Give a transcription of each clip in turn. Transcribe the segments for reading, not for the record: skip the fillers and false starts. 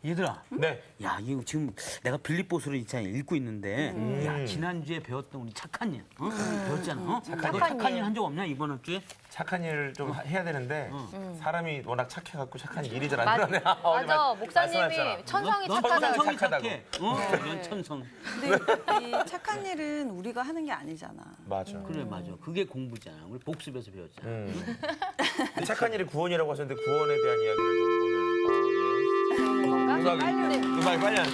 얘들아. 네. 야, 이거 지금 내가 빌립보서를 있잖아 읽고 있는데, 야, 지난주에 배웠던 우리 착한 일, 배웠잖아. 너 착한 일 한 적 없냐 이번 주에? 착한 일을 좀 해야 되는데 사람이 워낙 착해갖고 착한 일이 잘 안 맞아, 일어나네. 맞아. 목사님이 천성이 넌 착하다고. 천성이 착하다고. 착해. 넌 천성. 근데 이 착한 일은 우리가 하는 게 아니잖아. 맞아. 그래, 맞아. 그게 공부잖아. 우리 복습에서 배웠잖아. 근데 착한 일이 구원이라고 하셨는데 구원에 대한 이야기를 좀 오늘 건가? 음악이 빨리 하는.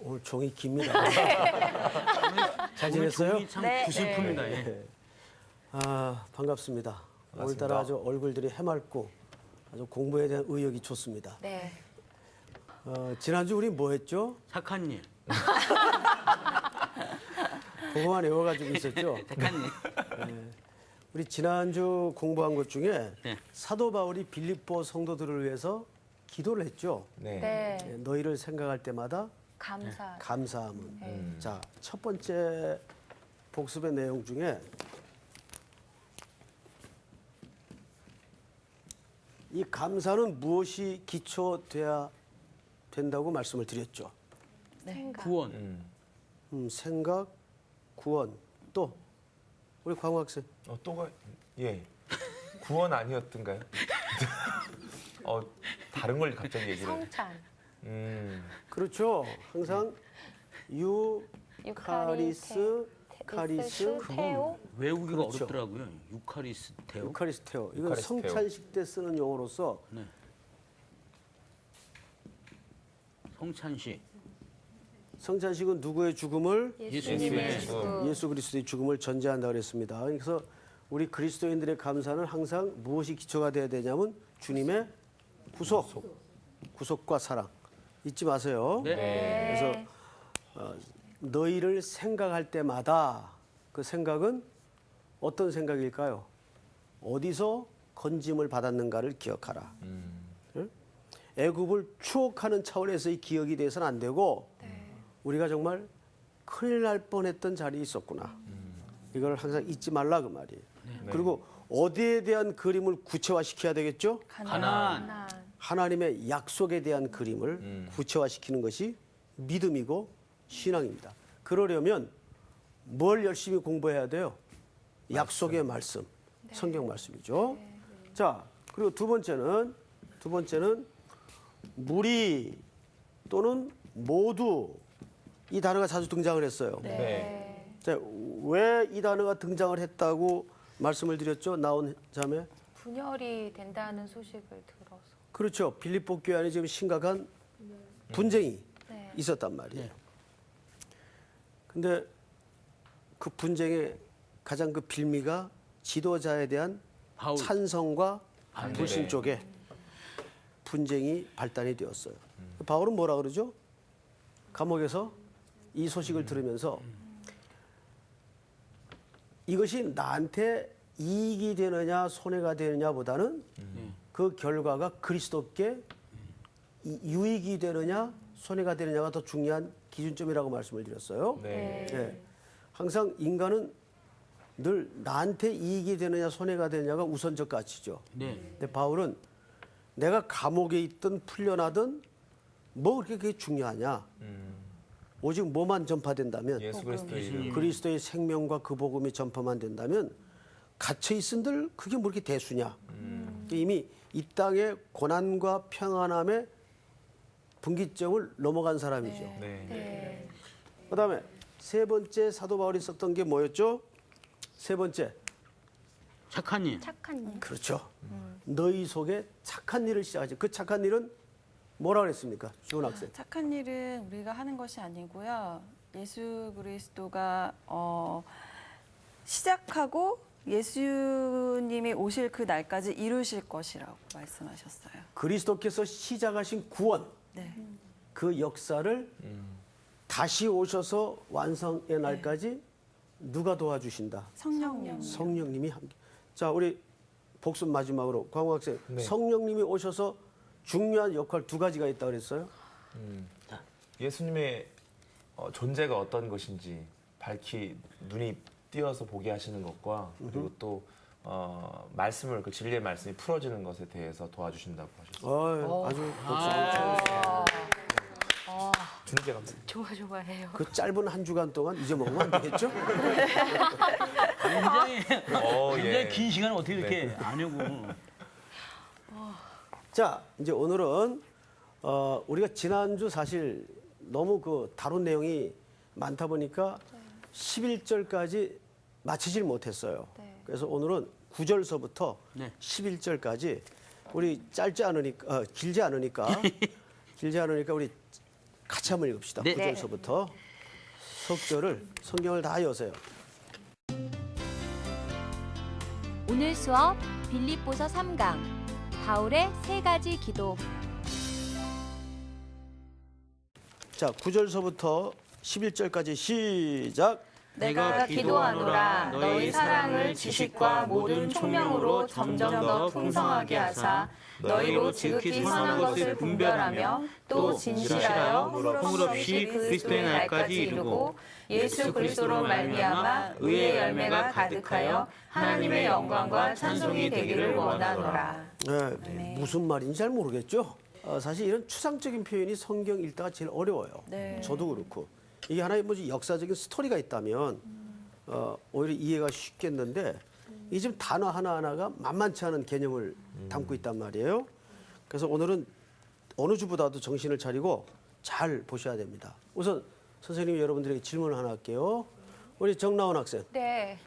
오늘 종이 깁니다. 잘 지냈어요? 종이 참 네. 구슬품이다. 예. 아, 반갑습니다. 오늘따라 아주 얼굴들이 해맑고 아주 공부에 대한 의욕이 좋습니다. 네. 지난주 우리 뭐 했죠? 착한 일. 그거만 외워가지고 있었죠? 착한 일. 우리 지난주 공부한 것 중에 네. 사도 바울이 빌립보 성도들을 위해서 기도를 했죠. 네. 네. 너희를 생각할 때마다 감사. 감사함은. 자, 첫 번째 복습의 내용 중에 이 감사는 무엇이 기초돼야 된다고 말씀을 드렸죠. 구원. 생각, 구원, 또 우리 광호 학생. 또가 예. 구원 아니었던가요? 다른 걸 갑자기 얘기를. 성찬. 그렇죠. 항상 유카리스, 카리스, 테오. 외우기가 그렇죠. 어렵더라고요. 유카리스테오. 유카리스테오. 이건 유카리스테오. 성찬식 때 쓰는 용어로서 네. 성찬식. 성찬식은 누구의 죽음을 예수님의 죽음. 예수 그리스도의 죽음을 전제한다 그랬습니다. 그래서 우리 그리스도인들의 감사는 항상 무엇이 기초가 돼야 되냐면 주님의 구속과 사랑 잊지 마세요. 네. 그래서 너희를 생각할 때마다 그 생각은 어떤 생각일까요? 어디서 건짐을 받았는가를 기억하라. 응? 애굽을 추억하는 차원에서의 기억이 돼서는 안 되고 우리가 정말 큰일 날 뻔했던 자리에 있었구나. 이걸 항상 잊지 말라 그 말이에요. 그리고 어디에 대한 그림을 구체화시켜야 되겠죠? 가나안. 하나님의 약속에 대한 그림을 구체화시키는 것이 믿음이고 신앙입니다. 그러려면 뭘 열심히 공부해야 돼요? 약속의 말씀, 성경 말씀이죠. 자, 그리고 두 번째는 무리 또는 모두 이 단어가 자주 등장을 했어요. 네. 자, 왜 이 단어가 등장을 했다고 말씀을 드렸죠? 나온 자매. 분열이 된다는 소식을 들어서. 그렇죠. 빌립보 교회 안에 지금 심각한 분쟁이 네. 있었단 말이에요. 근데 그 분쟁의 가장 그 빌미가 지도자에 대한 바울. 찬성과 불신 네. 쪽에 분쟁이 발단이 되었어요. 바울은 뭐라 그러죠? 감옥에서 이 소식을 들으면서 이것이 나한테 이익이 되느냐 손해가 되느냐보다는 그 결과가 그리스도께 유익이 되느냐 손해가 되느냐가 더 중요한 기준점이라고 말씀을 드렸어요. 네. 예. 항상 인간은 늘 나한테 이익이 되느냐 손해가 되느냐가 우선적 가치죠. 네. 근데 바울은 내가 감옥에 있든 풀려나든 뭐 그렇게 그게 중요하냐. 오직 뭐만 전파된다면 예수 그리스도의 이름. 그리스도의 생명과 그 복음이 전파만 된다면 갇혀 있은들 그게 뭐 이렇게 대수냐. 이미 이 땅의 고난과 평안함의 분기점을 넘어간 사람이죠. 네. 그다음에 세 번째 사도 바울이 썼던 게 뭐였죠? 세 번째. 착한 일. 착한 일. 그렇죠. 너희 속에 착한 일을 시작하지. 그 착한 일은 뭐라 그랬습니까? 주은 학생. 착한 일은 우리가 하는 것이 아니고요. 예수 그리스도가 시작하고 예수님이 오실 그 날까지 이루실 것이라고 말씀하셨어요. 그리스도께서 시작하신 구원, 네. 그 역사를 다시 오셔서 완성의 날까지 누가 도와주신다? 성령님. 성령님이 함께. 자, 우리 복습 마지막으로 광호 학생. 네. 성령님이 오셔서 중요한 역할 두 가지가 있다고 그랬어요. 예수님의 존재가 어떤 것인지 눈이 빗띄어서 보게 하시는 것과 그리고 또 말씀을 그 진리의 말씀이 풀어지는 것에 대해서 도와주신다고 하셨어요. 아주 주님께 감사합니다. 좋아해요. 그 짧은 한 주간 동안 잊어먹으면 안 되겠죠? 굉장히 굉장히 예. 긴 시간을 어떻게 이렇게 안 하고. 자, 이제 오늘은 우리가 지난주 사실 너무 그 다룬 내용이 많다 보니까 11절까지 마치질 못했어요. 네. 그래서 오늘은 9절서부터 네. 11절까지 우리 짧지 않으니까 길지 않으니까 우리 같이 한번 읽읍시다. 네. 9절서부터 석절을 성경을 다 여세요. 오늘 수업 빌립보서 3강 바울의 세 가지 기도. 자, 9절서부터 11절까지 시작. 내가 기도하노라 너희 사랑을 지식과 모든 총명으로 점점 더 풍성하게 하사 너희로 지극히 선한 것을 분별하며 또 진실하여 허물 없이 그리스도의 날까지 이루고 예수 그리스도로 말미암아 의의 열매가 가득하여 하나님의 영광과 찬송이 되기를 원하노라. 네, 무슨 말인지 잘 모르겠죠? 사실 이런 추상적인 표현이 성경 읽다가 제일 어려워요. 네. 저도 그렇고. 이게 하나의 뭐지 역사적인 스토리가 있다면 오히려 이해가 쉽겠는데 이 지금 단어 하나하나가 만만치 않은 개념을 담고 있단 말이에요. 그래서 오늘은 어느 주보다도 정신을 차리고 잘 보셔야 됩니다. 우선 선생님이 여러분들에게 질문을 하나 할게요. 우리 정나온 학생. 네.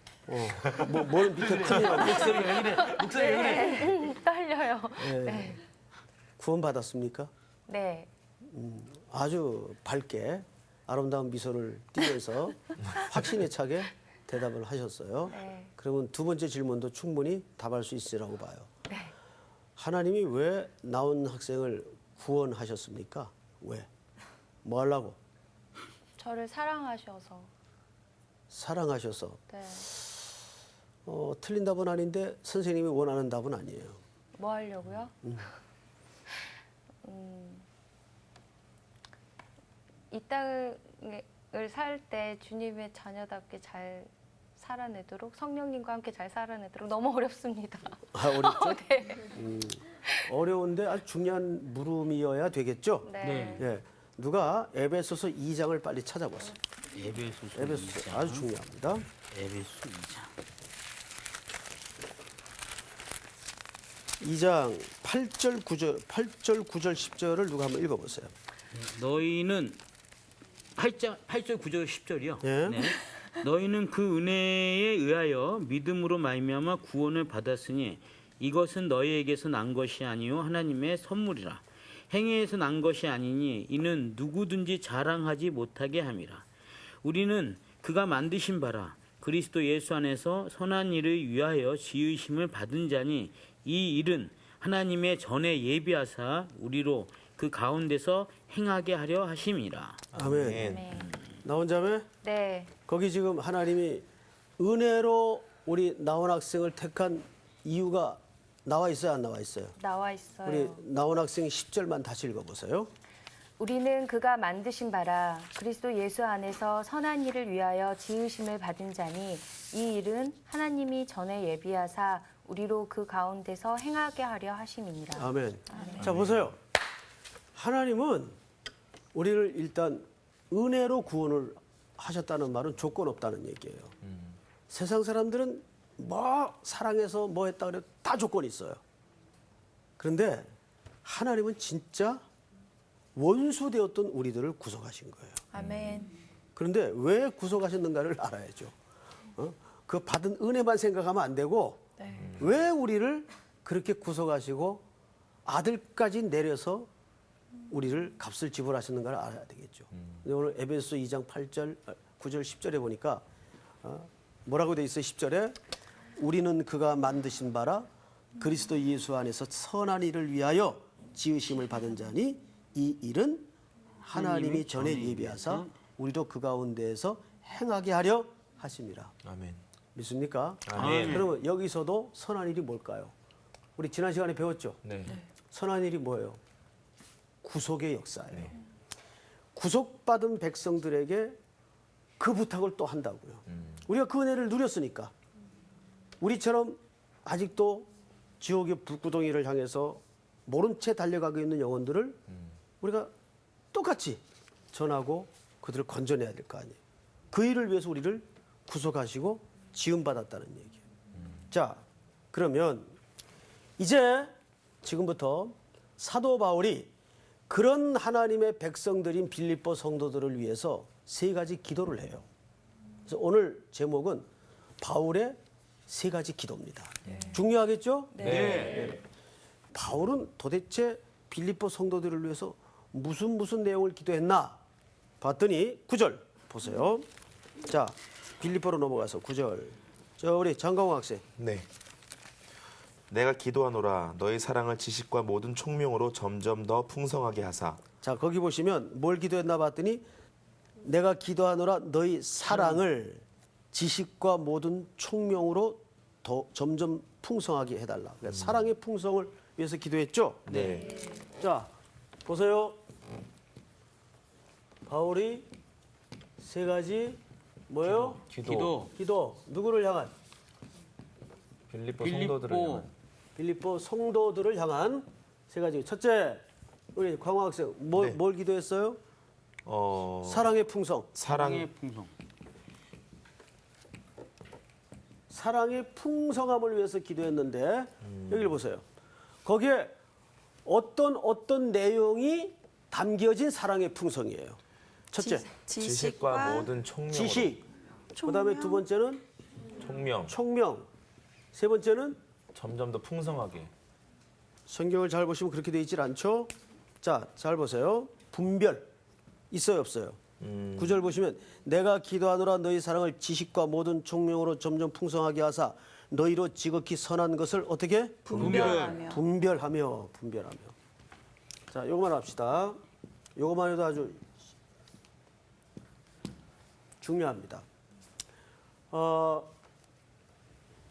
뭘 밑에 큰일 목소리가 왜 이래? 목소리가 왜 이래? 떨려요. 네. 구원 받았습니까? 네. 아주 밝게 아름다운 미소를 띠면서 확신에 차게 대답을 하셨어요. 네. 그러면 두 번째 질문도 충분히 답할 수 있으라고 봐요. 네. 하나님이 왜 나온 학생을 구원하셨습니까? 왜? 뭐 하려고? 저를 사랑하셔서. 사랑하셔서. 네. 틀린 답은 아닌데 선생님이 원하는 답은 아니에요. 뭐 하려고요? 이 땅을 살 때 주님의 자녀답게 잘 살아내도록 성령님과 함께 잘 살아내도록 너무 어렵습니다. 아, 어렵죠? 네. 어려운데 아주 중요한 물음이어야 되겠죠? 네. 예. 누가 에베소서 2장을 빨리 찾아보세요. 에베소서 에베소서 2장. 아주 중요합니다. 에베소 2장. 2장 8절 9절 10절을 누가 한번 읽어보세요. 너희는 8절 9절 10절이요. 예. 네. 너희는 그 은혜에 의하여 믿음으로 말미암아 구원을 받았으니 이것은 너희에게서 난 것이 아니요 하나님의 선물이라. 행위에서 난 것이 아니니 이는 누구든지 자랑하지 못하게 함이라. 우리는 그가 만드신 바라 그리스도 예수 안에서 선한 일을 위하여 지으심을 받은 자니 이 일은 하나님의 전에 예비하사 우리로 그 가운데서 행하게 하려 하심이라. 아멘. 네. 나온 자매 네. 거기 지금 하나님이 은혜로 우리 나온 학생을 택한 이유가 나와 있어요, 안 나와 있어요? 나와 있어요. 우리 나온 학생 10절만 다시 읽어보세요. 우리는 그가 만드신 바라 그리스도 예수 안에서 선한 일을 위하여 지으심을 받은 자니 이 일은 하나님이 전에 예비하사 우리로 그 가운데서 행하게 하려 하심이니라. 아멘. 자 보세요. 하나님은 우리를 일단 은혜로 구원을 하셨다는 말은 조건 없다는 얘기예요. 세상 사람들은 뭐 사랑해서 뭐 했다 그래도 다 조건이 있어요. 그런데 하나님은 진짜 원수 되었던 우리들을 구속하신 거예요. 아멘. 그런데 왜 구속하셨는가를 알아야죠. 그 받은 은혜만 생각하면 안 되고 네. 왜 우리를 그렇게 구속하시고 아들까지 내려서 우리를 값을 지불하셨는가를 알아야 되겠죠. 근데 오늘 에베소 2장 8절, 9절, 10절에 보니까 뭐라고 돼 있어요? 10절에 우리는 그가 만드신 바라 그리스도 예수 안에서 선한 일을 위하여 지으심을 받은 자니 이 일은 하나님이 전에 예비하사 우리도 그 가운데에서 행하게 하려 하심이라. 아멘. 믿습니까? 아멘. 그러면 여기서도 선한 일이 뭘까요? 우리 지난 시간에 배웠죠? 네. 선한 일이 뭐예요? 구속의 역사예요. 구속받은 백성들에게 그 부탁을 또 한다고요. 우리가 그 은혜를 누렸으니까 우리처럼 아직도 지옥의 불구덩이를 향해서 모른 채 달려가고 있는 영혼들을 우리가 똑같이 전하고 그들을 건져내야 될 거 아니에요. 그 일을 위해서 우리를 구속하시고 지음받았다는 얘기예요. 자, 그러면 이제 지금부터 사도 바울이 그런 하나님의 백성들인 빌립보 성도들을 위해서 세 가지 기도를 해요. 그래서 오늘 제목은 바울의 세 가지 기도입니다. 중요하겠죠? 네. 바울은 도대체 빌립보 성도들을 위해서 무슨 내용을 기도했나 봤더니 9절 보세요. 자, 빌립보로 넘어가서 9절. 저 우리 장강호 학생. 네. 내가 기도하노라 너희 사랑을 지식과 모든 총명으로 점점 더 풍성하게 하사. 자, 거기 보시면 뭘 기도했나 봤더니 내가 기도하노라 너희 사랑을 지식과 모든 총명으로 더 점점 풍성하게 해달라. 그러니까 사랑의 풍성을 위해서 기도했죠. 네. 자, 보세요. 바울이 세 가지 뭐예요? 기도. 누구를 향한? 빌립보 성도들을 향한. 빌립보 성도들을 향한 세 가지. 첫째, 우리 광호 학생 네. 뭘 기도했어요? 사랑의 풍성. 사랑의 풍성. 사랑의 풍성함을 위해서 기도했는데 여기를 보세요. 거기에 어떤 내용이 담겨진 사랑의 풍성이에요. 첫째, 지식과 모든 총명으로. 지식. 그다음에 두 번째는 총명. 총명. 세 번째는 점점 더 풍성하게. 성경을 잘 보시면 그렇게 돼 있질 않죠? 자, 잘 보세요. 분별 있어요, 없어요? 9절 보시면 내가 기도하노라 너희 사랑을 지식과 모든 총명으로 점점 풍성하게 하사 너희로 지극히 선한 것을 어떻게? 분별하며. 자, 요거만 합시다. 요거만 해도 아주 중요합니다.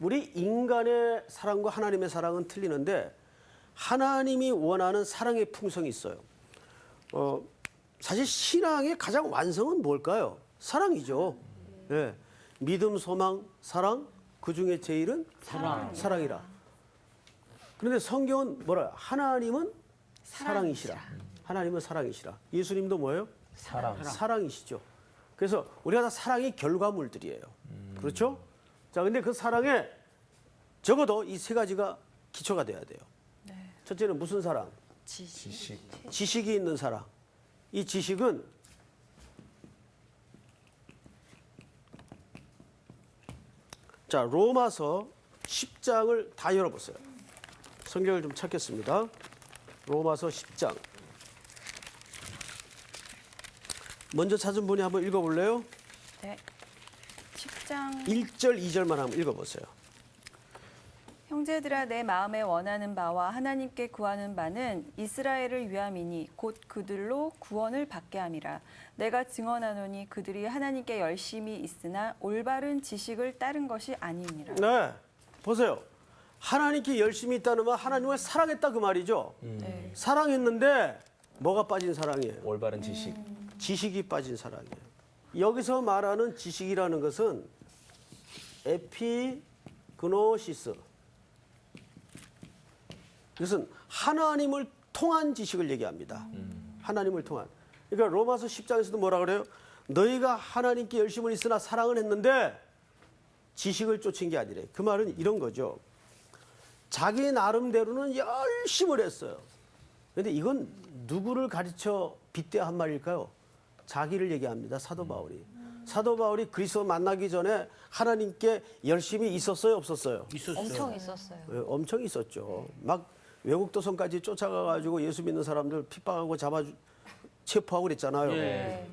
우리 인간의 사랑과 하나님의 사랑은 틀리는데 하나님이 원하는 사랑의 풍성이 있어요. 사실 신앙의 가장 완성은 뭘까요? 사랑이죠. 예. 믿음, 소망, 사랑, 그 중에 제일은 사랑이라. 그런데 성경은 뭐라? 하나님은 사랑이시라. 하나님은 사랑이시라. 예수님도 뭐예요? 사랑이시죠. 그래서 우리가 다 사랑의 결과물들이에요. 그렇죠? 자, 근데 그 사랑에 적어도 이 세 가지가 기초가 돼야 돼요. 첫째는 무슨 사랑? 지식이 있는 사랑. 이 지식은 자, 로마서 10장을 다 열어보세요. 성경을 좀 찾겠습니다. 로마서 10장. 먼저 찾은 분이 한번 읽어볼래요? 네. 10장 1절, 2절만 한번 읽어보세요. 형제들아 내 마음에 원하는 바와 하나님께 구하는 바는 이스라엘을 위함이니 곧 그들로 구원을 받게 함이라. 내가 증언하노니 그들이 하나님께 열심히 있으나 올바른 지식을 따른 것이 아니니라. 네, 보세요. 하나님께 열심히 있다는 말 하나님을 사랑했다 그 말이죠. 네. 사랑했는데 뭐가 빠진 사랑이에요? 올바른 지식. 지식이 빠진 사랑이에요. 여기서 말하는 지식이라는 것은 에피그노시스. 이것은 하나님을 통한 지식을 얘기합니다. 하나님을 통한. 그러니까 로마서 10장에서도 뭐라 그래요? 너희가 하나님께 열심을 있으나 사랑을 했는데 지식을 쫓은 게 아니래. 그 말은 이런 거죠. 자기 나름대로는 열심을 했어요. 그런데 이건 누구를 가르쳐 빗대어 한 말일까요? 자기를 얘기합니다. 사도 바울이. 사도 바울이 그리스도 만나기 전에 하나님께 열심히 있었어요, 없었어요? 엄청 있었어요. 네, 엄청 있었죠. 막 외국 도성까지 쫓아가가지고 예수 믿는 사람들 핍박하고 체포하고 그랬잖아요. 네.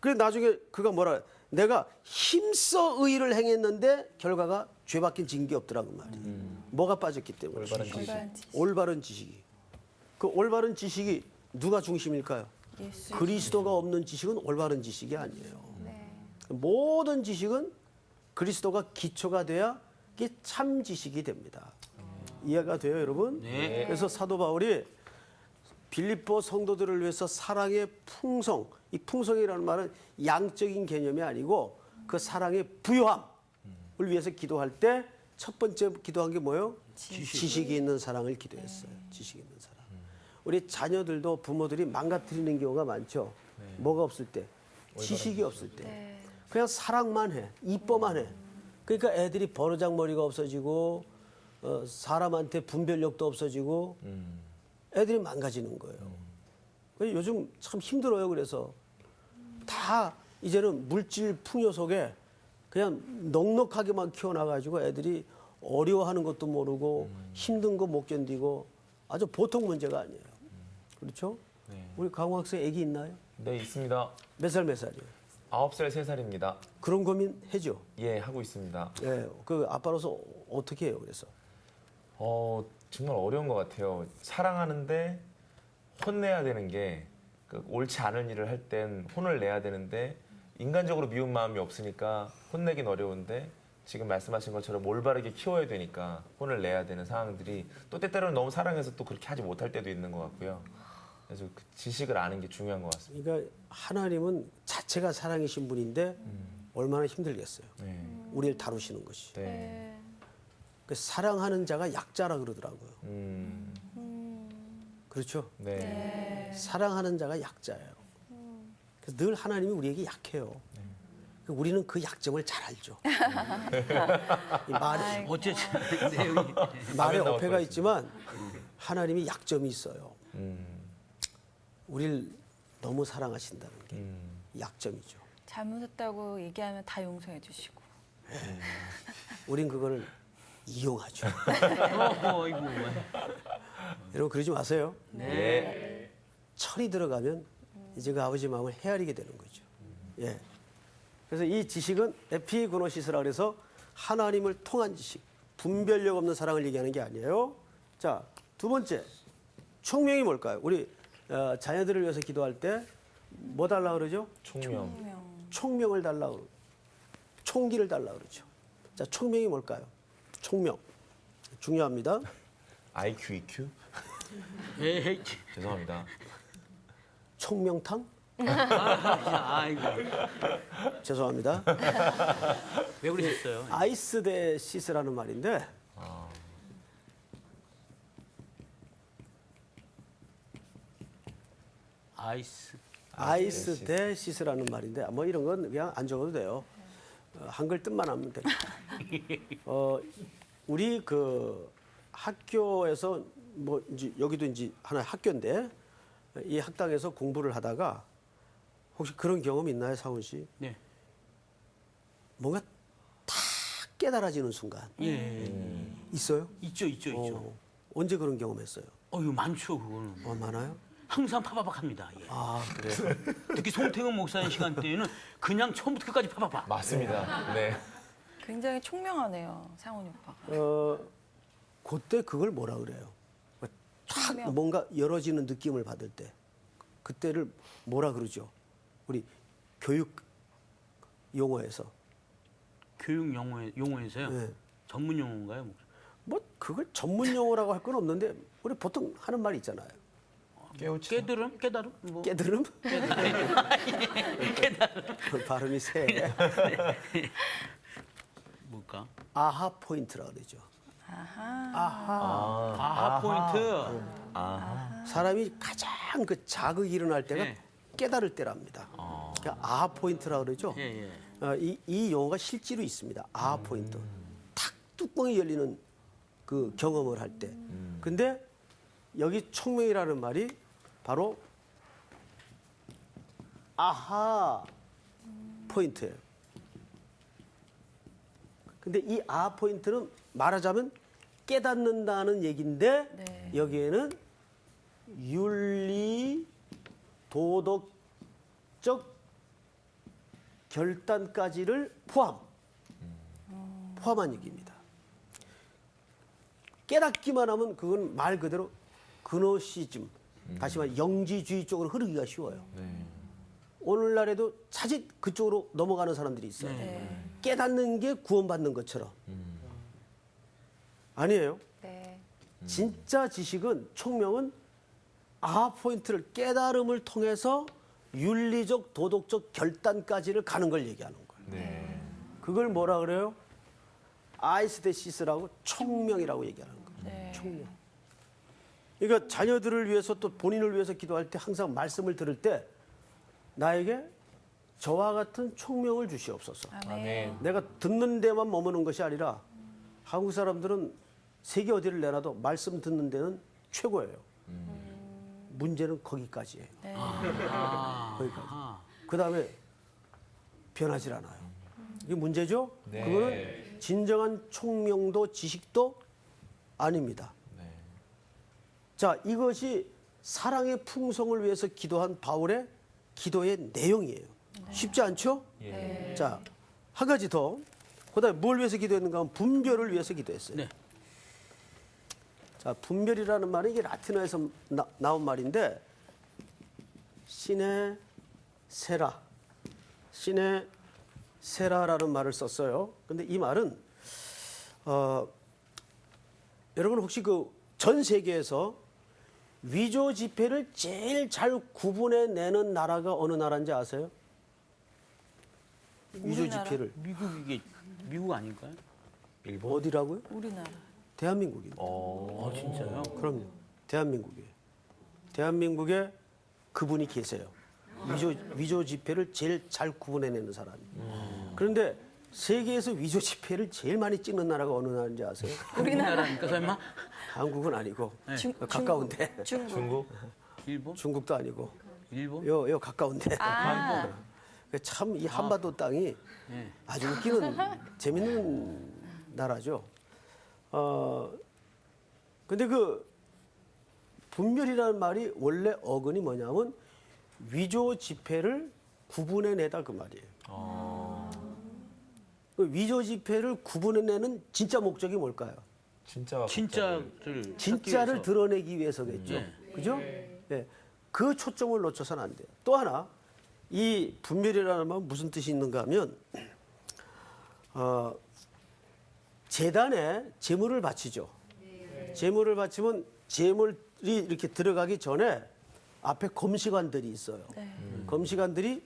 그래 나중에 그가 뭐라 내가 힘써 의를 행했는데 결과가 죄밖엔 진 게 없더라고 말이에요. 뭐가 빠졌기 때문에. 올바른 지식이. 그 올바른 지식이 누가 중심일까요? 예수. 그리스도가 없는 지식은 올바른 지식이 아니에요. 모든 지식은 그리스도가 기초가 돼야 이게 참 지식이 됩니다. 이해가 돼요, 여러분? 네. 그래서 사도 바울이 빌립보 성도들을 위해서 사랑의 풍성, 이 풍성이라는 말은 양적인 개념이 아니고 그 사랑의 부요함을 위해서 기도할 때 첫 번째 기도한 게 뭐예요? 지식이 있는 사랑을 기도했어요. 지식이 있는 사랑. 우리 자녀들도 부모들이 망가뜨리는 경우가 많죠. 뭐가 없을 때? 지식이 없을 때. 그냥 사랑만 해. 이뻐만 해. 그러니까 애들이 버르장머리가 없어지고 사람한테 분별력도 없어지고 애들이 망가지는 거예요. 그래서 요즘 참 힘들어요. 그래서 다 이제는 물질 풍요 속에 그냥 넉넉하게만 키워놔가지고 애들이 어려워하는 것도 모르고 힘든 거 못 견디고 아주 보통 문제가 아니에요. 그렇죠? 네. 우리 강호 학생 애기 있나요? 네, 있습니다. 몇 살이에요? 9살, 3살입니다. 그런 고민 해죠? 예, 하고 있습니다. 예, 그 아빠로서 어떻게 해요? 그래서 정말 어려운 것 같아요. 사랑하는데 혼내야 되는 게 옳지 않은 일을 할 땐 혼을 내야 되는데 인간적으로 미운 마음이 없으니까 혼내긴 어려운데 지금 말씀하신 것처럼 올바르게 키워야 되니까 혼을 내야 되는 상황들이 또 때때로는 너무 사랑해서 또 그렇게 하지 못할 때도 있는 것 같고요. 그래서 그 지식을 아는 게 중요한 것 같습니다. 그러니까 하나님은 자체가 사랑이신 분인데 얼마나 힘들겠어요. 네. 우리를 다루시는 것이. 네. 그 사랑하는 자가 약자라 그러더라고요. 그렇죠? 네. 사랑하는 자가 약자예요. 그래서 늘 하나님이 우리에게 약해요. 우리는 그 약점을 잘 알죠. 이 말에, 어쨌든 내용이 말에 나올 어폐가 뻔했습니다. 있지만 하나님이 약점이 있어요. 우리를 너무 사랑하신다는 게 약점이죠. 잘못했다고 얘기하면 다 용서해 주시고. 우린 그거를 이용하죠. 이거 여러분 그러지 마세요. 네. 철이 들어가면 이제 그 아버지 마음을 헤아리게 되는 거죠. 예. 그래서 이 지식은 에피그노시스라 그래서 하나님을 통한 지식, 분별력 없는 사랑을 얘기하는 게 아니에요. 자, 두 번째, 총명이 뭘까요? 우리 자녀들을 위해서 기도할 때 뭐 달라 그러죠? 총명. 총명을 달라 그러죠. 총기를 달라 그러죠. 자, 총명이 뭘까요? 총명. 중요합니다. IQ, EQ? 에이, 죄송합니다. 총명탕? 아이고 죄송합니다. 왜 그러셨어요? 아이스 대 시스라는 말인데 아이스 대 시스라는 말인데 뭐 이런 건 그냥 안 적어도 돼요. 한글 뜻만 하면 됩니다. 우리 그 학교에서 뭐 이제 여기도 이제 하나의 학교인데 이 학당에서 공부를 하다가 혹시 그런 경험 있나요, 사훈 씨? 네. 뭔가 다 깨달아지는 순간 예. 있어요? 있죠. 언제 그런 경험했어요? 이거 많죠, 그거는. 많아요? 항상 파바박합니다. 예. 아, 그래요? 특히 송태근 목사님 시간대에는 그냥 처음부터 끝까지 파바박. 맞습니다. 네. 굉장히 총명하네요, 상훈이 오빠가. 그때 그걸 뭐라 그래요? 탁 총명. 뭔가 열어지는 느낌을 받을 때 그때를 뭐라 그러죠? 우리 교육 용어에서 교육 용어에서요. 네. 전문 용어인가요? 뭐 그걸 전문 용어라고 할 건 없는데 우리 보통 하는 말 있잖아요. 깨달음? 뭐. 깨달음? 발음이 세. 뭘까? 아하 포인트라 그러죠. 아하 포인트. 사람이 가장 그 자극이 일어날 때가 네. 깨달을 때랍니다. 그러니까 아하 포인트라 그러죠. 예. 이 용어가 실제로 있습니다. 아하 포인트. 탁 뚜껑이 열리는 그 경험을 할 때. 근데 여기 총명이라는 말이 바로 아하 포인트예요. 근데 이 아하 포인트는 말하자면 깨닫는다는 얘기인데 네. 여기에는 윤리, 도덕적 결단까지를 포함한 얘기입니다. 깨닫기만 하면 그건 말 그대로 그노시즘, 다시 말해 영지주의 쪽으로 흐르기가 쉬워요. 네. 오늘날에도 자칫 그쪽으로 넘어가는 사람들이 있어요. 네. 깨닫는 게 구원받는 것처럼. 아니에요. 네. 진짜 지식은, 총명은 아하 포인트를, 깨달음을 통해서 윤리적, 도덕적 결단까지를 가는 걸 얘기하는 거예요. 네. 그걸 뭐라 그래요? 아이스데시스라고 총명이라고 얘기하는 거예요. 총명. 그러니까 자녀들을 위해서 또 본인을 위해서 기도할 때 항상 말씀을 들을 때 나에게 저와 같은 총명을 주시옵소서. 아멘. 내가 듣는 데만 머무는 것이 아니라 한국 사람들은 세계 어디를 내놔도 말씀 듣는 데는 최고예요. 문제는 거기까지예요. 거기까지. 그 다음에 변하질 않아요. 이게 문제죠? 네. 그거는 진정한 총명도 지식도 아닙니다. 네. 자, 이것이 사랑의 풍성을 위해서 기도한 바울의 기도의 내용이에요. 쉽지 않죠? 예. 자, 한 가지 더. 그다음에 뭘 위해서 기도했는가 하면 분별을 위해서 기도했어요. 네. 자, 분별이라는 말은 이게 라틴어에서 나온 말인데 시네 세라. 시네 세라라는 말을 썼어요. 근데 이 말은 여러분 혹시 그 전 세계에서 위조 지폐를 제일 잘 구분해 내는 나라가 어느 나라인지 아세요? 위조 우리나라? 지폐를 미국 아닌가요? 일본. 어디라고요? 우리나라. 대한민국입니다. 아 진짜요? 그럼요. 대한민국이에요. 대한민국에 그분이 계세요. 위조 지폐를 제일 잘 구분해내는 사람이. 그런데 세계에서 위조 지폐를 제일 많이 찍는 나라가 어느 나라인지 아세요? 우리나라니까 설마? 한국은 아니고 중- 가까운데. 중국. 일본? 중국도 아니고 일본? 요 가까운데. 아, 참 이 한반도 땅이 네. 아주 웃기는 재밌는 나라죠. 근데 그 분별이라는 말이 원래 어근이 뭐냐면 위조 지폐를 구분해내다 그 말이에요. 그 위조 지폐를 구분해내는 진짜 목적이 뭘까요? 진짜와 진짜를 진짜를 찾기 드러내기 위해서겠죠. 네. 그죠? 네. 그 초점을 놓쳐서는 안 돼요. 또 하나, 이 분별이라는 말은 무슨 뜻이 있는가 하면, 재단에 제물을 바치죠. 제물을 바치면 제물이 이렇게 들어가기 전에 앞에 검시관들이 있어요. 검시관들이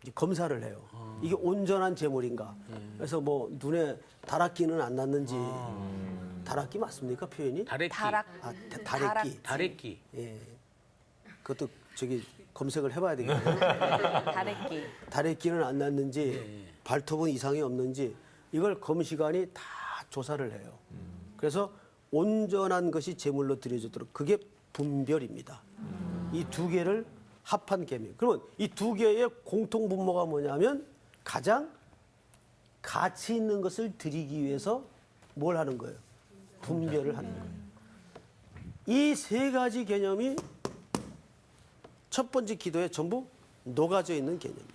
이제 검사를 해요. 이게 온전한 제물인가. 그래서 뭐 눈에 다락기는 안 났는지. 다락기 맞습니까 표현이? 다래끼. 다락. 아, 다래끼. 다래끼. 예. 그것도 저기 검색을 해봐야 되겠네요. 다래끼. 다래끼는 안 났는지, 발톱은 이상이 없는지 이걸 검시관이 다 조사를 해요. 그래서 온전한 것이 제물로 드려지도록 그게 분별입니다. 이 두 개를 합한 계명. 그러면 이 두 개의 공통 분모가 뭐냐면 가장 가치 있는 것을 드리기 위해서 뭘 하는 거예요? 분별을 하는 거예요. 이 세 가지 개념이 첫 번째 기도에 전부 녹아져 있는 개념이에요.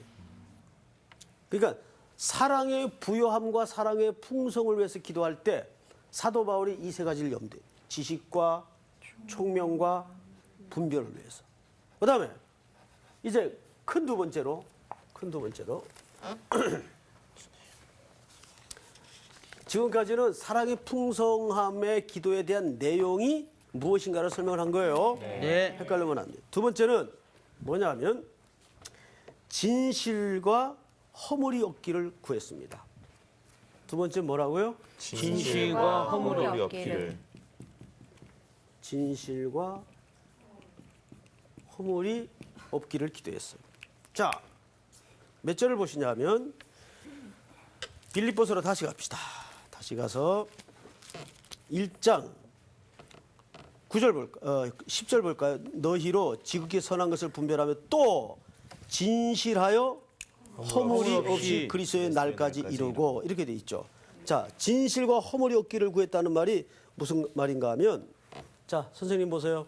그러니까 사랑의 부요함과 사랑의 풍성을 위해서 기도할 때 사도 바울이 이 세 가지를 염두해요. 지식과 총명과 분별을 위해서. 그다음에 이제 큰 두 번째로 지금까지는 사랑의 풍성함의 기도에 대한 내용이 무엇인가를 설명을 한 거예요. 네. 헷갈리면 안 돼요. 두 번째는 뭐냐면 진실과 허물이 없기를 구했습니다. 두 번째 뭐라고요? 진실과 허물이 허물이 없기를. 없기를. 진실과 허물이 없기를 기도했어요. 자, 몇 절을 보시냐면 빌립보서로 다시 갑시다. 다시 가서 1장 9절 볼까? 10절 볼까요? 너희로 지극히 선한 것을 분별하며 또 진실하여 허물이 없이 그리스도의 날까지 이루고 이렇게 돼 있죠. 자, 진실과 허물이 없기를 구했다는 말이 무슨 말인가 하면 자, 선생님 보세요.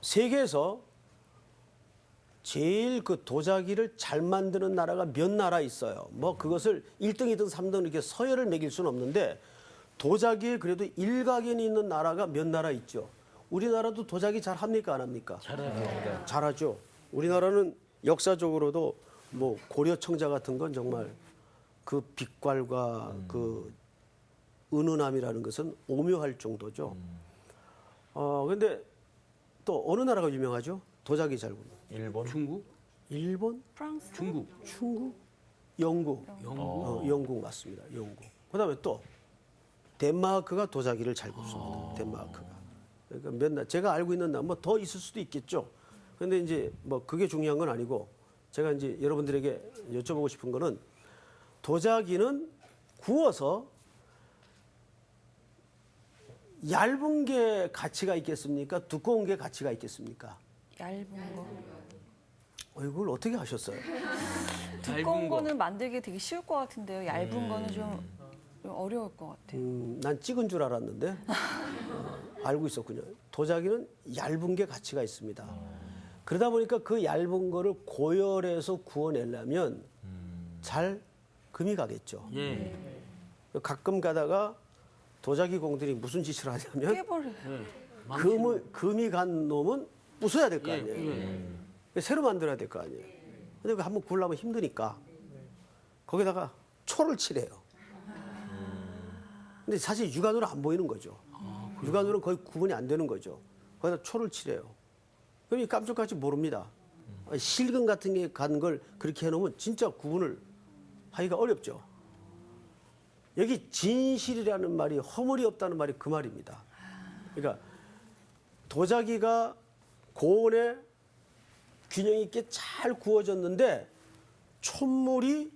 세계에서 제일 그 도자기를 잘 만드는 나라가 몇 나라 있어요. 뭐 그것을 1등, 2등, 3등 이렇게 서열을 매길 수는 없는데 도자기에 그래도 일가견이 있는 나라가 몇 나라 있죠. 우리나라도 도자기 잘 합니까 안 합니까? 잘하죠. 우리나라는 역사적으로도 뭐 고려 청자 같은 건 정말 그 빛깔과 그 은은함이라는 것은 오묘할 정도죠. 근데 또 어느 나라가 유명하죠? 도자기 잘 굽는. 일본. 중국? 일본, 프랑스, 중국, 중국, 영국. 영국. 영국 맞습니다. 영국. 그다음에 또 덴마크가 도자기를 잘 굽습니다. 덴마크가. 그러니까 맨날 제가 알고 있는 나 뭐 더 있을 수도 있겠죠. 그런데 이제 뭐 그게 중요한 건 아니고 제가 이제 여러분들에게 여쭤보고 싶은 거는 도자기는 구워서 얇은 게 가치가 있겠습니까? 두꺼운 게 가치가 있겠습니까? 얇은 거. 이걸 어떻게 하셨어요? 두꺼운 거는 만들기 되게 쉬울 것 같은데요. 얇은 거는 좀 어려울 것 같아요. 난 찍은 줄 알았는데 알고 있었군요. 도자기는 얇은 게 가치가 있습니다. 그러다 보니까 그 얇은 거를 고열해서 구워내려면 잘 금이 가겠죠. 예. 가끔 가다가 도자기 공들이 무슨 짓을 하냐면 깨버려. 금이 간 놈은 부숴야 될 거 예, 아니에요. 새로 만들어야 될 거 아니에요. 근데 한번 구우려면 힘드니까 거기다가 초를 칠해요. 근데 사실 육안으로 안 보이는 거죠. 육안으로는 거의 구분이 안 되는 거죠. 거기다 초를 칠해요. 그럼 깜짝같이 모릅니다. 실금 같은 게 간 걸 그렇게 해놓으면 진짜 구분을 하기가 어렵죠. 여기 진실이라는 말이 허물이 없다는 말이 그 말입니다. 그러니까 도자기가 고온에 균형 있게 잘 구워졌는데 촛물이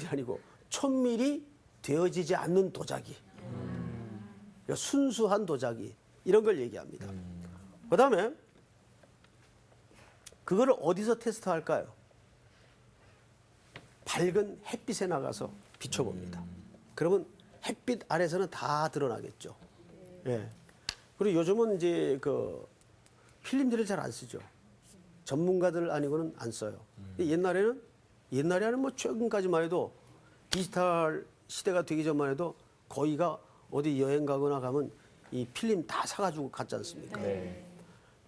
아니고 촛밀이 되어지지 않는 도자기. 그러니까 순수한 도자기 이런 걸 얘기합니다. 그다음에 그거를 어디서 테스트할까요? 밝은 햇빛에 나가서 비춰봅니다. 그러면 햇빛 아래서는 다 드러나겠죠. 예. 그리고 요즘은 이제 그 필름들을 잘 안 쓰죠. 전문가들 아니고는 안 써요. 옛날에는 뭐 최근까지만 해도 디지털 시대가 되기 전만 해도 거의가 어디 여행 가거나 가면 이 필름 다 사가지고 갔지 않습니까?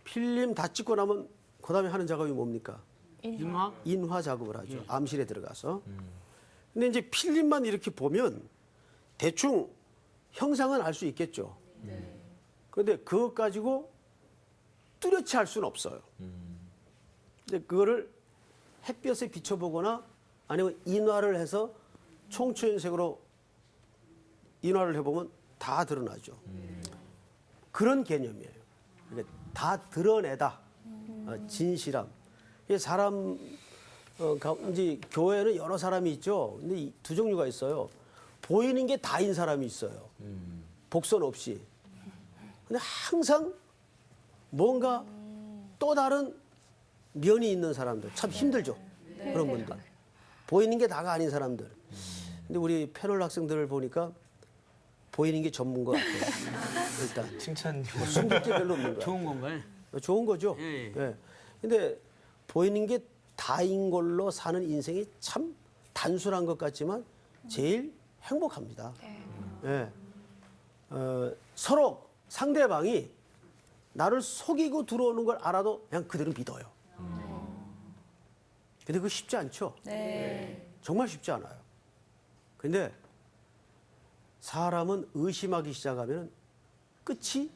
필름 다 찍고 나면 그다음에 하는 작업이 뭡니까? 인화 작업을 하죠. 암실에 들어가서. 근데 이제 필름만 이렇게 보면 대충 형상은 알 수 있겠죠. 그런데 그것 가지고 뚜렷이 할 수는 없어요. 근데 그거를 햇볕에 비춰보거나 아니면 인화를 해서 총천색으로 인화를 해보면 다 드러나죠. 그런 개념이에요. 그러니까 다 드러내다. 진실함. 이게 사람 이제 교회는 여러 사람이 있죠. 근데 두 종류가 있어요. 보이는 게 다인 사람이 있어요. 복선 없이. 근데 항상 뭔가 또 다른 면이 있는 사람들 참 힘들죠. 그런 분들. 보이는 게 다가 아닌 사람들. 근데 우리 패널 학생들을 보니까 보이는 게 전문 것 같아요. 일단 칭찬. 숨길 게 별로 없는 거야. 좋은 건가요? 좋은 거죠. 예. 예. 근데 보이는 게 다인 걸로 사는 인생이 참 단순한 것 같지만 제일 행복합니다. 예. 서로 상대방이 나를 속이고 들어오는 걸 알아도 그냥 그대로 믿어요. 근데 그거 쉽지 않죠? 네. 정말 쉽지 않아요. 근데 사람은 의심하기 시작하면 끝이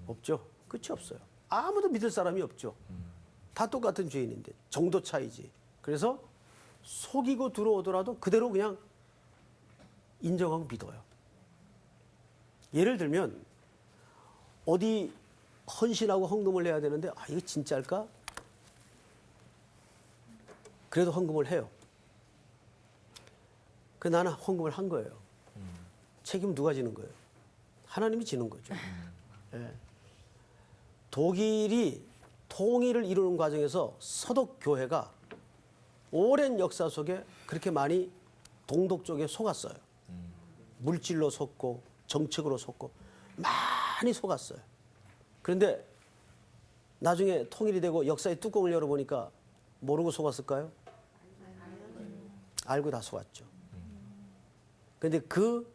없죠. 끝이 없어요. 아무도 믿을 사람이 없죠. 다 똑같은 죄인인데 정도 차이지. 그래서 속이고 들어오더라도 그대로 그냥 인정하고 믿어요. 예를 들면 어디 헌신하고 헌금을 해야 되는데 이거 진짜일까? 그래도 헌금을 해요. 그 나는 헌금을 한 거예요. 책임 누가 지는 거예요? 하나님이 지는 거죠. 예. 독일이 통일을 이루는 과정에서 서독 교회가 오랜 역사 속에 그렇게 많이 동독 쪽에 속았어요. 물질로 속고 정책으로 속고 많이 속았어요. 그런데 나중에 통일이 되고 역사의 뚜껑을 열어보니까 모르고 속았을까요? 알고 다 속았죠. 그런데 그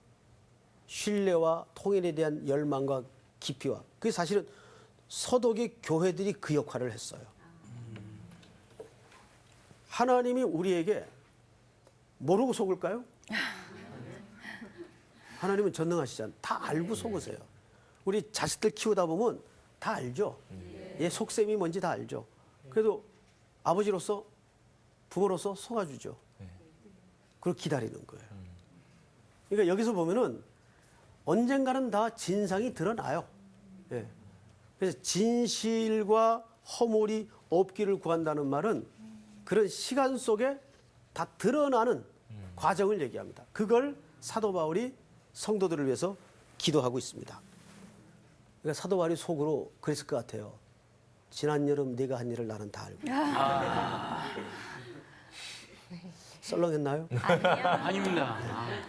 신뢰와 통일에 대한 열망과 깊이와 그게 사실은 서독의 교회들이 그 역할을 했어요. 하나님이 우리에게 모르고 속을까요? 하나님은 전능하시잖아요. 다 알고 속으세요. 우리 자식들 키우다 보면 다 알죠. 얘 속셈이 뭔지 다 알죠. 그래도 아버지로서 부모로서 속아주죠. 그걸 기다리는 거예요. 그러니까 여기서 보면은 언젠가는 다 진상이 드러나요. 예. 그래서 진실과 허물이 없기를 구한다는 말은 그런 시간 속에 다 드러나는 과정을 얘기합니다. 그걸 사도 바울이 성도들을 위해서 기도하고 있습니다. 그러니까 사도 바울이 속으로 그랬을 것 같아요. 지난 여름 네가 한 일을 나는 다 알고. 썰렁했나요? 아닙니다.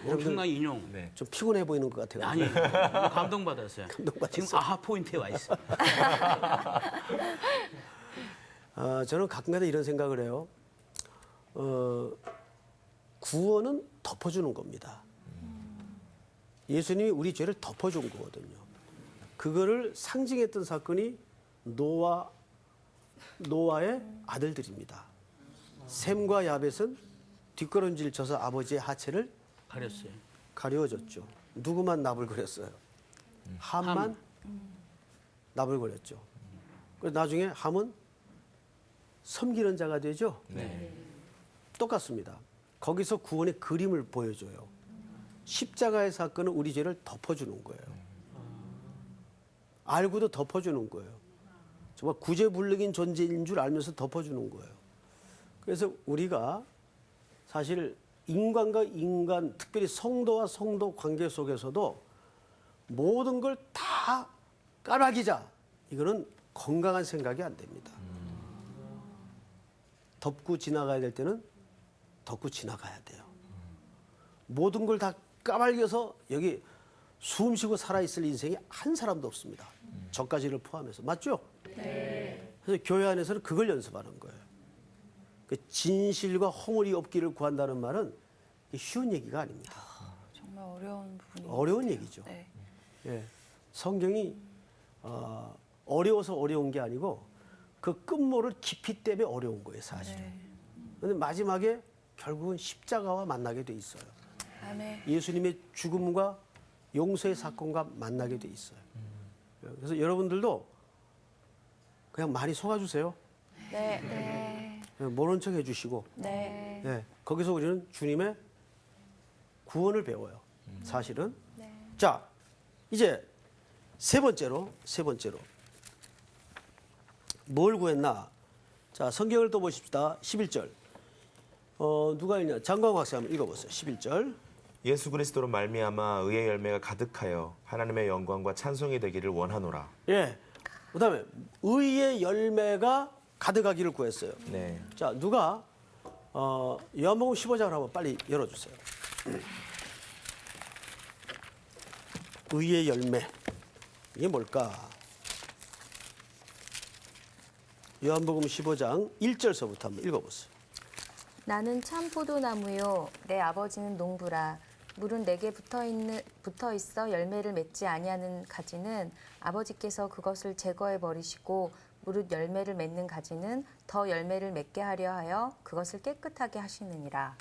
엄청난 인용. 네. 좀 피곤해 보이는 것 같아요. 아니 감동받았어요. 감동받았어요. 지금 아하 포인트에 와 있어요. 저는 가끔가다 이런 생각을 해요. 구원은 덮어주는 겁니다. 예수님이 우리 죄를 덮어준 거거든요. 그거를 상징했던 사건이 노아의 아들들입니다. 셈과 야벳은 뒷걸음질 쳐서 아버지의 하체를 가렸어요. 가려워졌죠. 누구만 나불거렸어요? 함만 나불거렸죠. 그래서 나중에 함은 섬기는 자가 되죠. 네. 똑같습니다. 거기서 구원의 그림을 보여줘요. 십자가의 사건은 우리 죄를 덮어주는 거예요. 알고도 덮어주는 거예요. 정말 구제불능인 존재인 줄 알면서 덮어주는 거예요. 그래서 우리가 사실 인간과 인간, 특별히 성도와 성도 관계 속에서도 모든 걸 다 까마귀자. 이거는 건강한 생각이 안 됩니다. 덮고 지나가야 될 때는 덮고 지나가야 돼요. 모든 걸 다 까발겨서 여기 숨 쉬고 살아있을 인생이 한 사람도 없습니다. 저까지를 포함해서. 맞죠? 네. 그래서 교회 안에서는 그걸 연습하는 거예요. 그 진실과 허물이 없기를 구한다는 말은 쉬운 얘기가 아닙니다. 정말 어려운 부분이 어려운 얘기죠. 네. 예. 성경이 어려워서 어려운 게 아니고 그 끝모를 깊이 때문에 어려운 거예요, 사실은. 그런데 마지막에 결국은 십자가와 만나게 돼 있어요. 아멘. 예수님의 죽음과 용서의 사건과 만나게 돼 있어요. 그래서 여러분들도 그냥 많이 속아주세요. 네. 네. 모른 척 해주시고, 네. 예, 거기서 우리는 주님의 구원을 배워요. 사실은. 자, 이제 세 번째로 뭘 구했나? 자, 성경을 또 보십시다. 11절. 누가 읽냐? 장광 학생 한번 읽어보세요. 11절. 예수 그리스도로 말미암아 의의 열매가 가득하여 하나님의 영광과 찬송이 되기를 원하노라. 예. 그다음에 의의 열매가 가득하기를 구했어요. 네. 자, 누가 요한복음 15장을 한번 빨리 열어주세요. 의의 열매. 이게 뭘까? 요한복음 15장 1절서부터 한번 읽어보세요. 나는 참 포도나무요 내 아버지는 농부라. 물은 내게 붙어 있어 열매를 맺지 아니하는 가지는 아버지께서 그것을 제거해 버리시고 무릇 열매를 맺는 가지는 더 열매를 맺게 하려 하여 그것을 깨끗하게 하시느니라.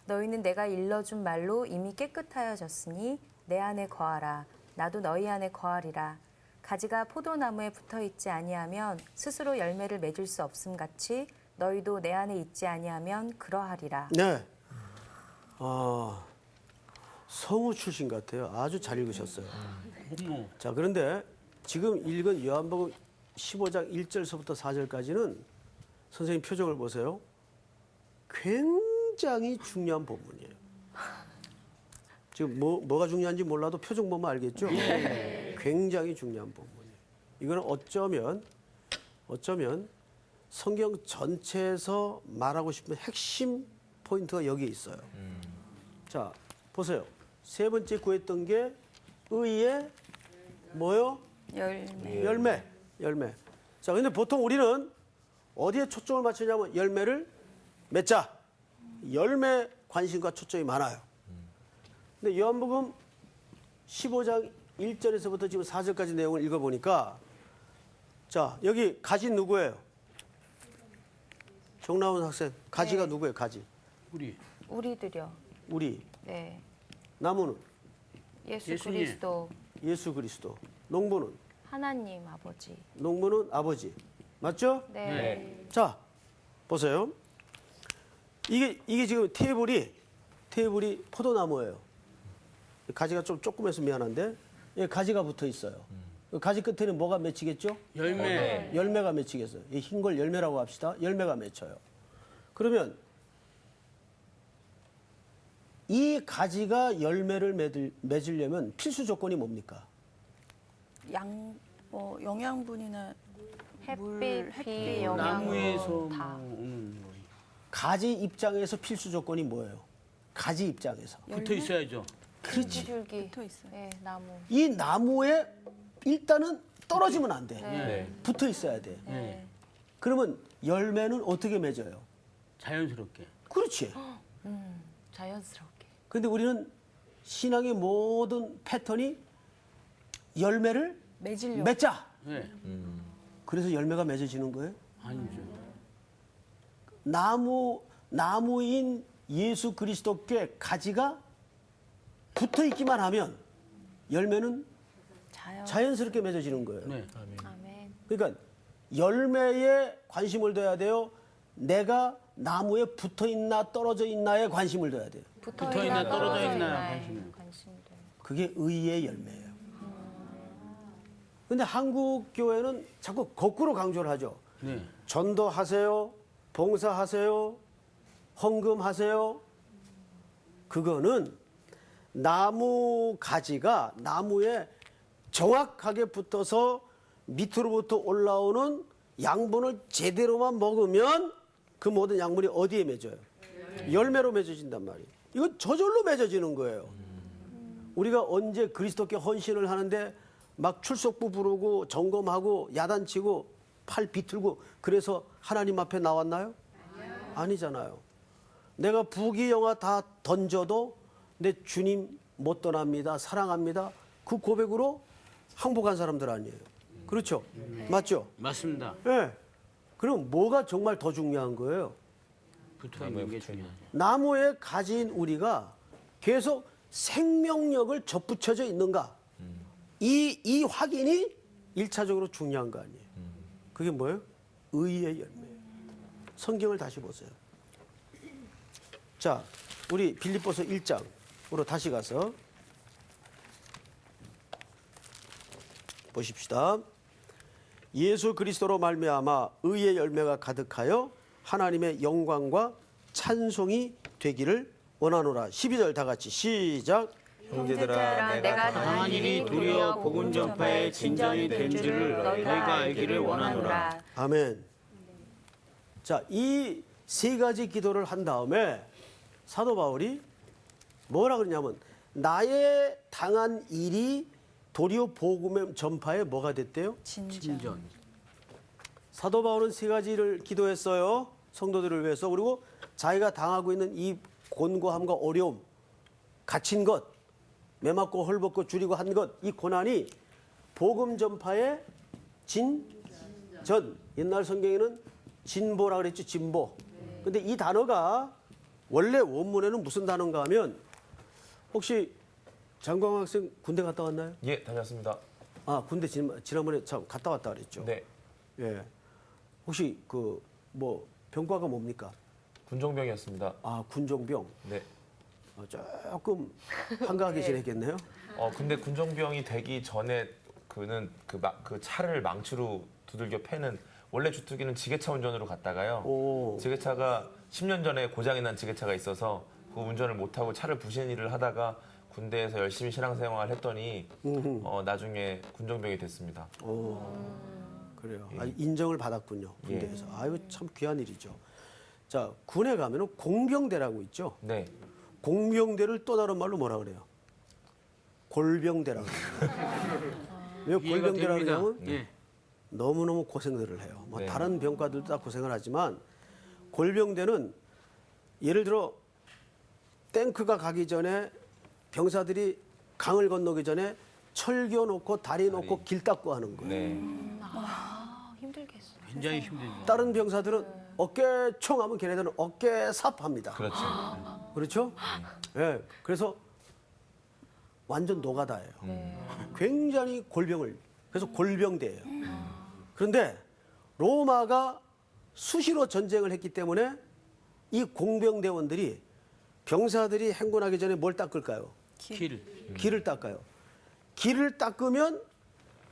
너희는 내가 일러준 말로 이미 깨끗하여졌으니 내 안에 거하라. 나도 너희 안에 거하리라. 가지가 포도나무에 붙어 있지 아니하면 스스로 열매를 맺을 수 없음 같이 너희도 내 안에 있지 아니하면 그러하리라. 네. 성우 출신 같아요. 아주 잘 읽으셨어요. 어머. 자, 그런데 지금 읽은 요한복음 15장 1절서부터 4절까지는 선생님 표정을 보세요. 굉장히 중요한 본문이에요. 지금 뭐가 중요한지 몰라도 표정 보면 알겠죠? 굉장히 중요한 본문이에요. 이거는 어쩌면 성경 전체에서 말하고 싶은 핵심 포인트가 여기에 있어요. 자, 보세요. 세 번째 구했던 게 의의 뭐요? 열매. 열매. 자, 근데 보통 우리는 어디에 초점을 맞추냐면 열매를 맺자. 열매 관심과 초점이 많아요. 근데 요한복음 15장 1절에서부터 지금 4절까지 내용을 읽어보니까 자, 여기 가지 누구예요? 정나훈 학생. 가지가 누구예요? 가지. 우리들요. 우리. 네. 나무는 예수 예수님. 그리스도 예수 그리스도. 농부는 하나님 아버지. 농부는 아버지. 맞죠? 네. 자, 보세요. 이게 지금 테이블이 포도나무예요. 가지가 좀 조그매서 미안한데, 예, 가지가 붙어 있어요. 가지 끝에는 뭐가 맺히겠죠? 열매. 열매가 맺히겠어요. 이 흰 걸 열매라고 합시다. 열매가 맺혀요. 그러면 이 가지가 열매를 맺으려면 필수 조건이 뭡니까? 영양분이나 햇빛, 비, 햇빛, 영양 나무에서 다. 뭐 오는 거. 가지 입장에서 필수 조건이 뭐예요? 가지 입장에서. 붙어 있어야죠. 그렇지. 줄기. 붙어 있어요. 네, 나무. 이 나무에 일단은 떨어지면 안 돼. 네. 붙어 있어야 돼. 네. 그러면 열매는 어떻게 맺어요? 자연스럽게. 그렇지. 자연스럽게. 근데 우리는 신앙의 모든 패턴이 열매를 맺으려고. 맺자. 네. 그래서 열매가 맺어지는 거예요. 아니죠. 나무인 예수 그리스도께 가지가 붙어 있기만 하면 열매는 자연스럽게 맺어지는 거예요. 네. 아멘. 그러니까 열매에 관심을 둬야 돼요. 내가 나무에 붙어 있나 떨어져 있나에 관심을 둬야 돼요. 붙어 있나 떨어져 있나 관심을. 관심도. 그게 의의 열매예요. 근데 한국 교회는 자꾸 거꾸로 강조를 하죠. 네. 전도하세요. 봉사하세요. 헌금하세요. 그거는 나무 가지가 나무에 정확하게 붙어서 밑으로부터 올라오는 양분을 제대로만 먹으면 그 모든 양분이 어디에 맺어요? 열매로 맺어진단 말이에요. 이건 저절로 맺어지는 거예요. 우리가 언제 그리스도께 헌신을 하는데 막 출석부 부르고 점검하고 야단치고 팔 비틀고 그래서 하나님 앞에 나왔나요? 아니잖아요. 내가 부귀영화 다 던져도 내 주님 못 떠납니다. 사랑합니다. 그 고백으로 항복한 사람들 아니에요. 그렇죠? 맞죠? 맞습니다. 예. 그럼 뭐가 정말 더 중요한 거예요? 붙어 있는 게 중요하죠. 나무에 가진 우리가 계속 생명력을 접붙여져 있는가? 이 확인이 1차적으로 중요한 거 아니에요. 그게 뭐예요? 의의 열매예요. 성경을 다시 보세요. 자, 우리 빌립보서 1장으로 다시 가서 보십시다. 예수 그리스도로 말미암아 의의 열매가 가득하여 하나님의 영광과 찬송이 되기를 원하노라. 12절 다 같이 시작. 형제들아 내가 당한 일이 도리어 복음 전파의 진전이 된 줄을 너희가 알기를 원하노라. 아멘. 자, 이 세 가지 기도를 한 다음에 사도 바울이 뭐라 그러냐면 나의 당한 일이 도리어 복음의 전파에 뭐가 됐대요? 진전. 사도 바울은 세 가지를 기도했어요. 성도들을 위해서. 그리고 자기가 당하고 있는 이 곤고함과 어려움, 갇힌 것, 매맞고 헐벗고 줄이고 한 것, 이 고난이 복음 전파의 진전. 옛날 성경에는 진보라 그랬죠. 진보. 근데 이 단어가 원래 원문에는 무슨 단어인가 하면 혹시 장광 학생 군대 갔다 왔나요? 예, 다녔습니다. 아, 군대 지난번에 참 갔다 왔다 그랬죠. 네. 예. 혹시 그 뭐 병과가 뭡니까? 군종병이었습니다. 아, 군종병. 네. 조금 한가하게 지냈겠네요. 근데 군종병이 되기 전에 그는 그 차를 망치로 두들겨 패는 원래 주특기는 지게차 운전으로 갔다가요. 오. 지게차가 10년 전에 고장이 난 지게차가 있어서 그 운전을 못하고 차를 부시는 일을 하다가 군대에서 열심히 신앙생활 했더니 나중에 군종병이 됐습니다. 오. 그래요. 아, 인정을 받았군요. 군대에서. 아유, 참 귀한 일이죠. 자, 군에 가면은 공병대라고 있죠. 네. 공병대를 또 다른 말로 뭐라 그래요? 골병대라고 그래요. 왜 이해가 골병대라고 됩니다. 그러냐면 예. 너무너무 고생들을 해요. 뭐 네. 다른 병과들도 다 고생을 하지만 골병대는 예를 들어 탱크가 가기 전에 병사들이 강을 건너기 전에 철교 놓고 다리 놓고 길 닦고 하는 거예요. 네. 힘들겠어. 굉장히 힘들죠. 다른 병사들은 어깨총 하면 걔네들은 어깨삽합니다. 그렇죠. 그렇죠? 예. 그래서 완전 노가다예요. 굉장히 골병을. 그래서 골병대예요. 그런데 로마가 수시로 전쟁을 했기 때문에 이 공병대원들이 병사들이 행군하기 전에 뭘 닦을까요? 길을 닦아요. 길을 닦으면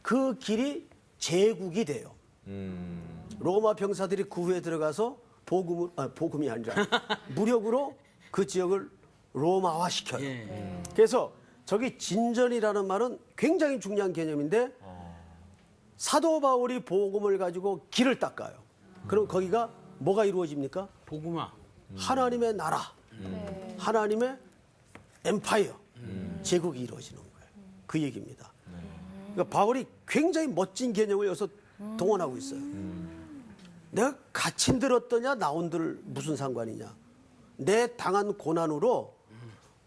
그 길이 제국이 돼요. 로마 병사들이 구후에 들어가서 복음이 아니라 무력으로 그 지역을 로마화 시켜요. 그래서 저기 진전이라는 말은 굉장히 중요한 개념인데 사도 바울이 복음을 가지고 길을 닦아요. 그럼 거기가 뭐가 이루어집니까? 복음화. 하나님의 나라, 하나님의 엠파이어, 제국이 이루어지는 거예요. 그 얘기입니다. 그러니까 바울이 굉장히 멋진 개념을 여기서 동원하고 있어요. 내가 갇힌 들 어떠냐, 나온 들 무슨 상관이냐. 내 당한 고난으로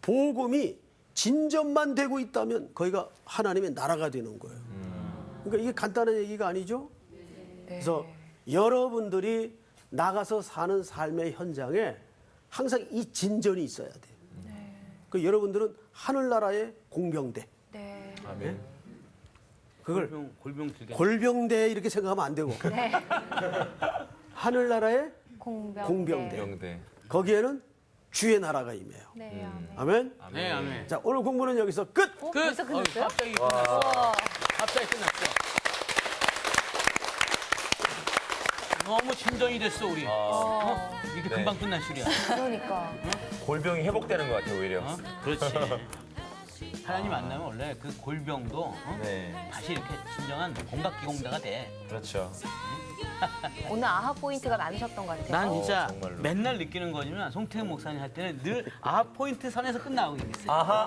복음이 진전만 되고 있다면 거기가 하나님의 나라가 되는 거예요. 그러니까 이게 간단한 얘기가 아니죠. 그래서 여러분들이 나가서 사는 삶의 현장에 항상 이 진전이 있어야 돼요. 그 여러분들은 하늘나라의 공병대. 아멘. 그걸 골병 들게. 골병대 이렇게 생각하면 안 되고 하늘나라의 공병대. 병대. 거기에는 주의 나라가 임해요. 네, 아멘. 네, 아멘. 자, 오늘 공부는 여기서 끝. 끝. 벌써 끝났어요? 갑자기 끝났어. 갑자기 끝났어. 너무 진전이 됐어 우리. 이게 네. 금방 끝난 줄이야. 그러니까. 골병이 회복되는 것 같아요, 오히려. 그렇지. 하나님 만나면 원래 그 골병도 네. 다시 이렇게 진정한 공각기공대가 돼. 그렇죠. 오늘 아하 포인트가 많으셨던 것 같아요. 난 진짜 정말로. 맨날 느끼는 거지만 송태현 목사님 할 때는 늘 포인트 선에서 끝나고 있어요. 아하.